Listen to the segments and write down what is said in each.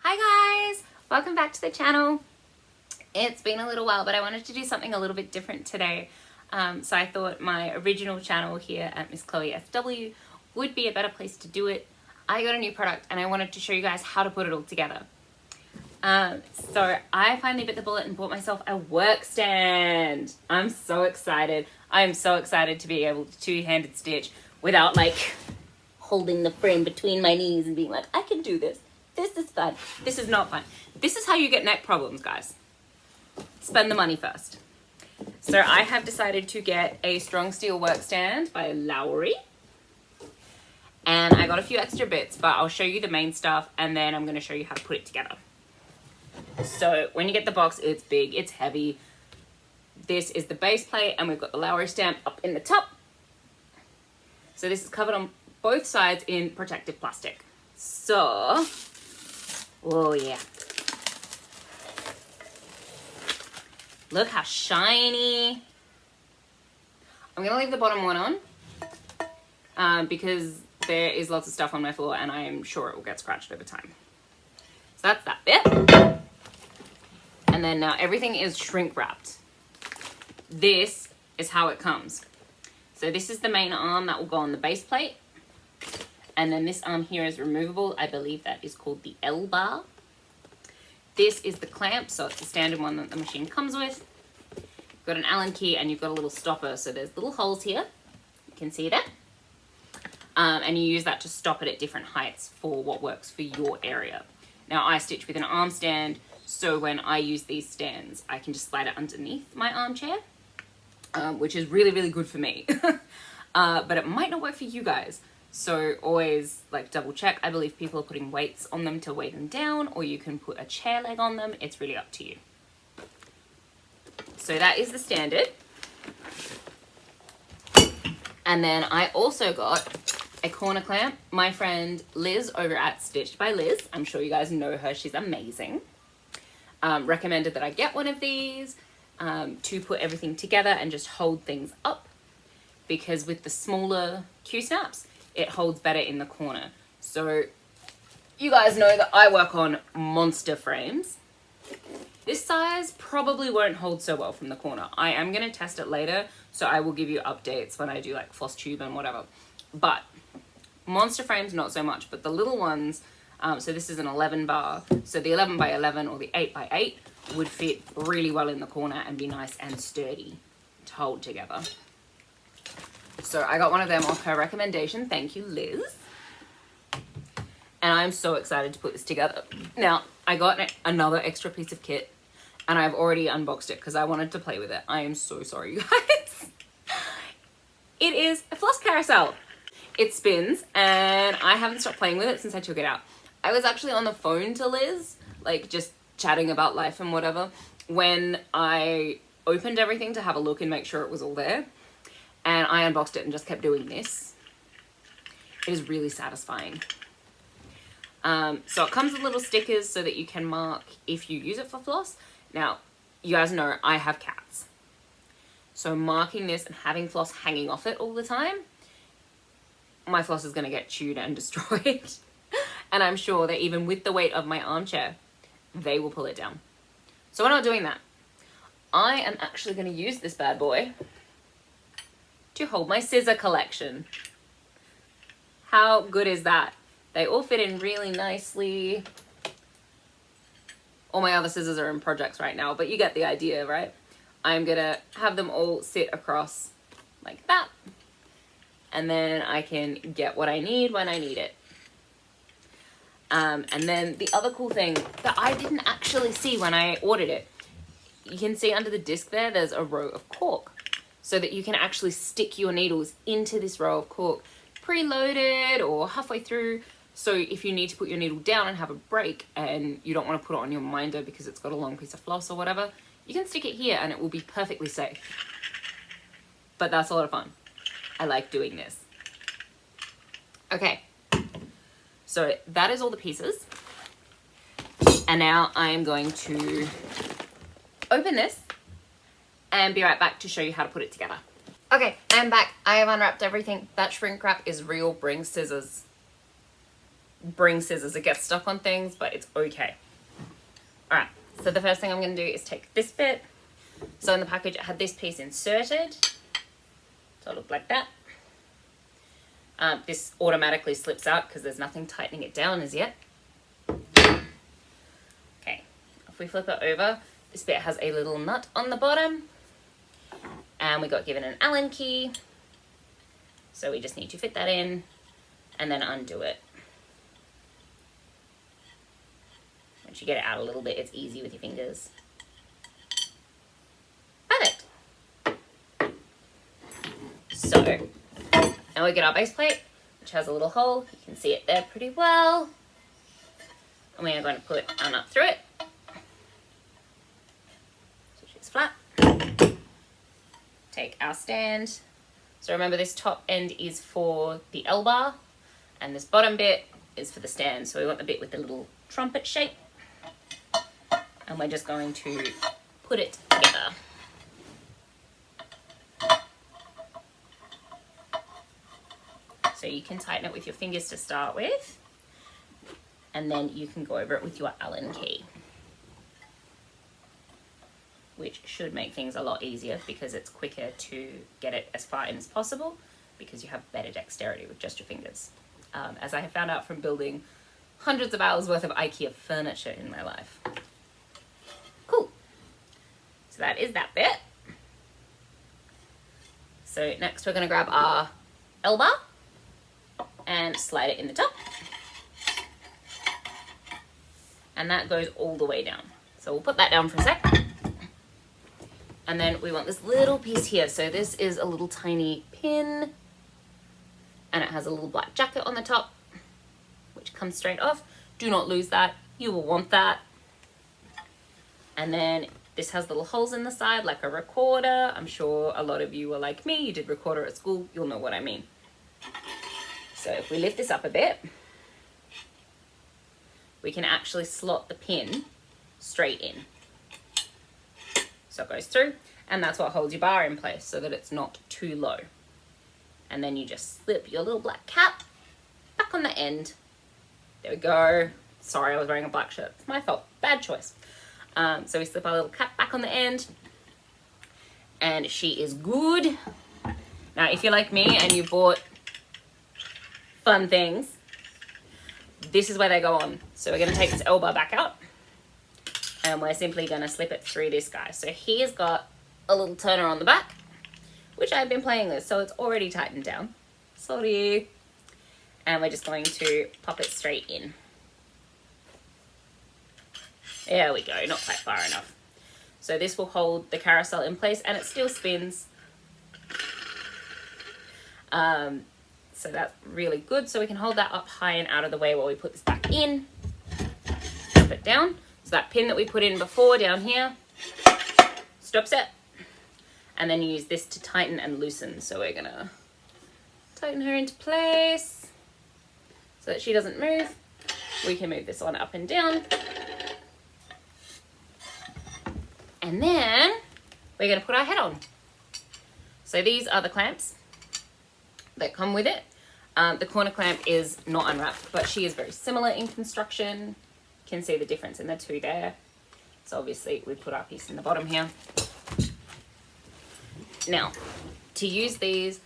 Hi guys, welcome back to the channel. It's been a little while, but I wanted to do something a little bit different today. So I thought my original channel here at Miss Chloe SW would be a better place to do it. I got a new product and I wanted to show you guys how to put it all together. So I finally bit the bullet and bought myself a work stand. I'm so excited. I am so excited to be able to two-handed stitch without like holding the frame between my knees and being like, I can do this. This is fun. This is not fun. This is how you get neck problems, guys. Spend the money first. So I have decided to get a strong steel work stand by Lowery. And I got a few extra bits, but I'll show you the main stuff and then I'm going to show you how to put it together. So when you get the box, it's big, it's heavy. This is the base plate and we've got the Lowery stamp up in the top. So this is covered on both sides in protective plastic. So, oh yeah. Look how shiny. I'm gonna leave the bottom one on because there is lots of stuff on my floor and I am sure it will get scratched over time. So that's that bit. And then now everything is shrink wrapped. This is how it comes. So this is the main arm that will go on the base plate. And then this arm here is removable. I believe that is called the L bar. This is the clamp, so it's the standard one that the machine comes with. You've got an Allen key and you've got a little stopper. So there's little holes here. You can see that. And you use that to stop it at different heights for what works for your area. Now I stitch with an arm stand, so when I use these stands, I can just slide it underneath my armchair, which is really, really good for me. But it might not work for you guys. So always like double check. I believe people are putting weights on them to weigh them down, or you can put a chair leg on them. It's really up to you. So that is the standard. And then I also got a corner clamp. My friend Liz over at Stitched by Liz, I'm sure you guys know her, she's amazing, recommended that I get one of these to put everything together and just hold things up, because with the smaller Q-snaps, it holds better in the corner. So you guys know that I work on monster frames. This size probably won't hold so well from the corner. I am going to test it later, so I will give you updates when I do like Flosstube and whatever. But monster frames, not so much. But the little ones, so this is an 11 bar. So the 11 by 11 or the 8 by 8 would fit really well in the corner and be nice and sturdy to hold together. So I got one of them off her recommendation. Thank you, Liz. And I'm so excited to put this together. Now, I got another extra piece of kit and I've already unboxed it because I wanted to play with it. I am so sorry, you guys. It is a floss carousel. It spins and I haven't stopped playing with it since I took it out. I was actually on the phone to Liz, like just chatting about life and whatever, when I opened everything to have a look and make sure it was all there. And I unboxed it and just kept doing this. It is really satisfying. So it comes with little stickers so that you can mark if you use it for floss. Now, you guys know I have cats. So marking this and having floss hanging off it all the time, my floss is going to get chewed and destroyed. And I'm sure that even with the weight of my armchair, they will pull it down. So we're not doing that. I am actually going to use this bad boy to hold my scissor collection. How good is that? They all fit in really nicely. All my other scissors are in projects right now, but you get the idea, right? I'm gonna have them all sit across like that. And then I can get what I need when I need it. And then the other cool thing that I didn't actually see when I ordered it, you can see under the disc there's a row of cork, so that you can actually stick your needles into this row of cork preloaded or halfway through. So if you need to put your needle down and have a break and you don't want to put it on your minder because it's got a long piece of floss or whatever, you can stick it here and it will be perfectly safe. But that's a lot of fun. I like doing this. Okay, so that is all the pieces. And now I am going to open this and be right back to show you how to put it together. Okay, I'm back. I have unwrapped everything. That shrink wrap is real. Bring scissors. bring scissors. It gets stuck on things, but it's okay. All right, so the first thing I'm going to do is take this bit. So in the package, it had this piece inserted. So it looked like that. This automatically slips out because there's nothing tightening it down as yet. Okay, if we flip it over, this bit has a little nut on the bottom. And we got given an Allen key. So we just need to fit that in and then undo it. Once you get it out a little bit, it's easy with your fingers. Perfect. So, now we get our base plate, which has a little hole. You can see it there pretty well. And we are going to put our nut through it. So she's flat. Take our stand. So remember, this top end is for the L bar, and this bottom bit is for the stand. So we want the bit with the little trumpet shape. And we're just going to put it together. So you can tighten it with your fingers to start with, and then you can go over it with your Allen key, which should make things a lot easier because it's quicker to get it as far in as possible because you have better dexterity with just your fingers. As I have found out from building hundreds of hours worth of IKEA furniture in my life. Cool. So that is that bit. So next we're going to grab our L bar and slide it in the top. And that goes all the way down. So we'll put that down for a sec. And then we want this little piece here. So this is a little tiny pin, and it has a little black jacket on the top, which comes straight off. Do not lose that. You will want that. And then this has little holes in the side like a recorder. I'm sure a lot of you are like me. You did recorder at school. You'll know what I mean. So if we lift this up a bit, we can actually slot the pin straight in. So it goes through, and that's what holds your bar in place so that it's not too low. And then you just slip your little black cap back on the end. There we go. Sorry, I was wearing a black shirt. It's my fault. Bad choice. So we slip our little cap back on the end, and she is good. Now, if you're like me and you bought fun things, this is where they go on. So we're going to take this L bar back out, and we're simply going to slip it through this guy. So he's got a little turner on the back, which I've been playing with, so it's already tightened down. Sorry. And we're just going to pop it straight in. There we go, not quite far enough. So this will hold the carousel in place, and it still spins. So that's really good. So we can hold that up high and out of the way while we put this back in. Drop it down. So that pin that we put in before down here stops it. And then you use this to tighten and loosen. So we're gonna tighten her into place so that she doesn't move. We can move this one up and down. And then we're gonna put our head on. So these are the clamps that come with it. The corner clamp is not unwrapped, but she is very similar in construction. You can see the difference in the two there. So obviously we put our piece in the bottom here. Now, to use these,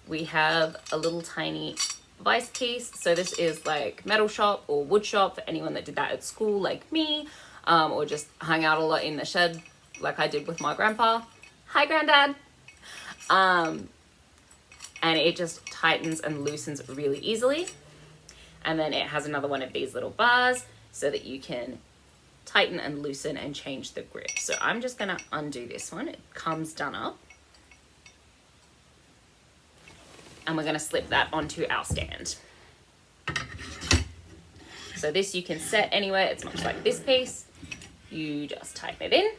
we have a little tiny vice piece. So this is like metal shop or wood shop for anyone that did that at school like me, or just hung out a lot in the shed like I did with my grandpa. Hi, Granddad. And it just tightens and loosens really easily. And then it has another one of these little bars so that you can tighten and loosen and change the grip. So I'm just gonna undo this one. It comes done up. And we're gonna slip that onto our stand. So this you can set anywhere. It's much like this piece. You just tighten it in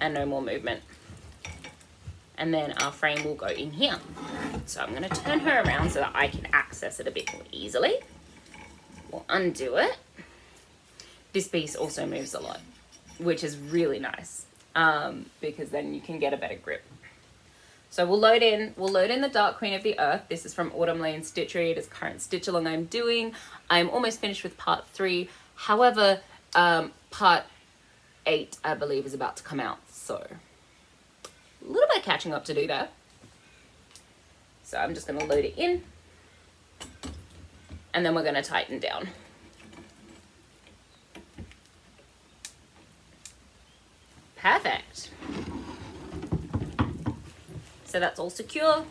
and no more movement. And then our frame will go in here. So I'm gonna turn her around so that I can access it a bit more easily. We'll undo it. This piece also moves a lot, which is really nice, because then you can get a better grip. So we'll load in the Dark Queen of the Earth. This is from Autumn Lane Stitchery. It is current stitch along I'm doing. I'm almost finished with part 3. However, part 8, I believe, is about to come out. So a little bit of catching up to do there. So I'm just gonna load it in and then we're gonna tighten down. Perfect. So that's all secure.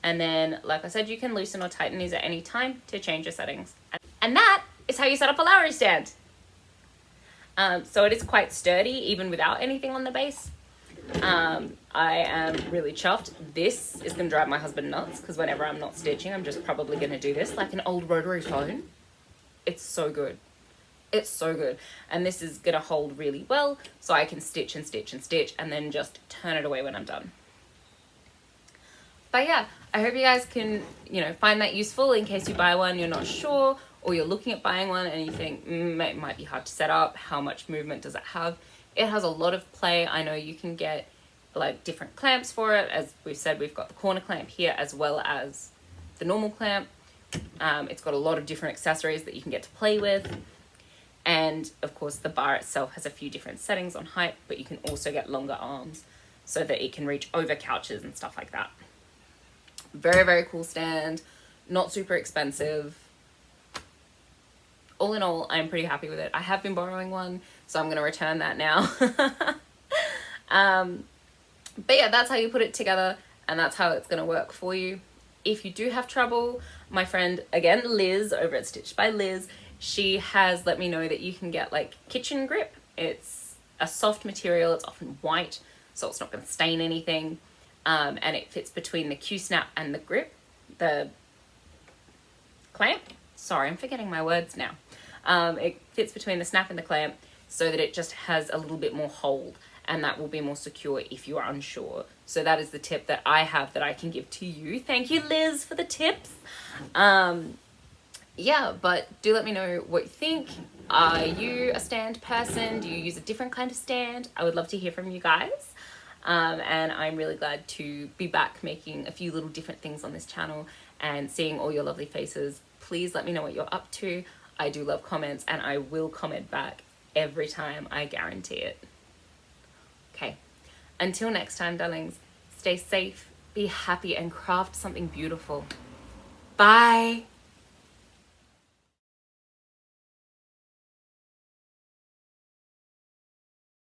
And then, like I said, you can loosen or tighten these at any time to change your settings. And that is how you set up a Lowery stand. So it is quite sturdy, even without anything on the base. I am really chuffed. This is gonna drive my husband nuts because whenever I'm not stitching, I'm just probably gonna do this like an old rotary phone. It's so good. It's so good. And this is gonna hold really well, so I can stitch and stitch and stitch and then just turn it away when I'm done. But yeah, I hope you guys can, find that useful in case you buy one, you're not sure, or you're looking at buying one and you think, it might be hard to set up. How much movement does it have? It has a lot of play. I know you can get like different clamps for it. As we've said, we've got the corner clamp here as well as the normal clamp. It's got a lot of different accessories that you can get to play with. And of course the bar itself has a few different settings on height, but you can also get longer arms so that it can reach over couches and stuff like that. Very, very cool stand. Not super expensive. All in all, I'm pretty happy with it. I have been borrowing one, so I'm going to return that now. But yeah, that's how you put it together, and that's how it's going to work for you. If you do have trouble, my friend, again, Liz, over at Stitched by Liz, she has let me know that you can get like kitchen grip. It's a soft material. It's often white, so it's not going to stain anything. And it fits between the Q-snap and the grip, the clamp. Sorry, I'm forgetting my words now. It fits between the snap and the clamp so that it just has a little bit more hold, and that will be more secure if you are unsure. So that is the tip that I have that I can give to you. Thank you, Liz, for the tips. Yeah, but do let me know what you think. Are you a stand person? Do you use a different kind of stand? I would love to hear from you guys. And I'm really glad to be back making a few little different things on this channel and seeing all your lovely faces. Please let me know what you're up to. I do love comments and I will comment back every time, I guarantee it. Okay, until next time, darlings, stay safe, be happy, and craft something beautiful. Bye.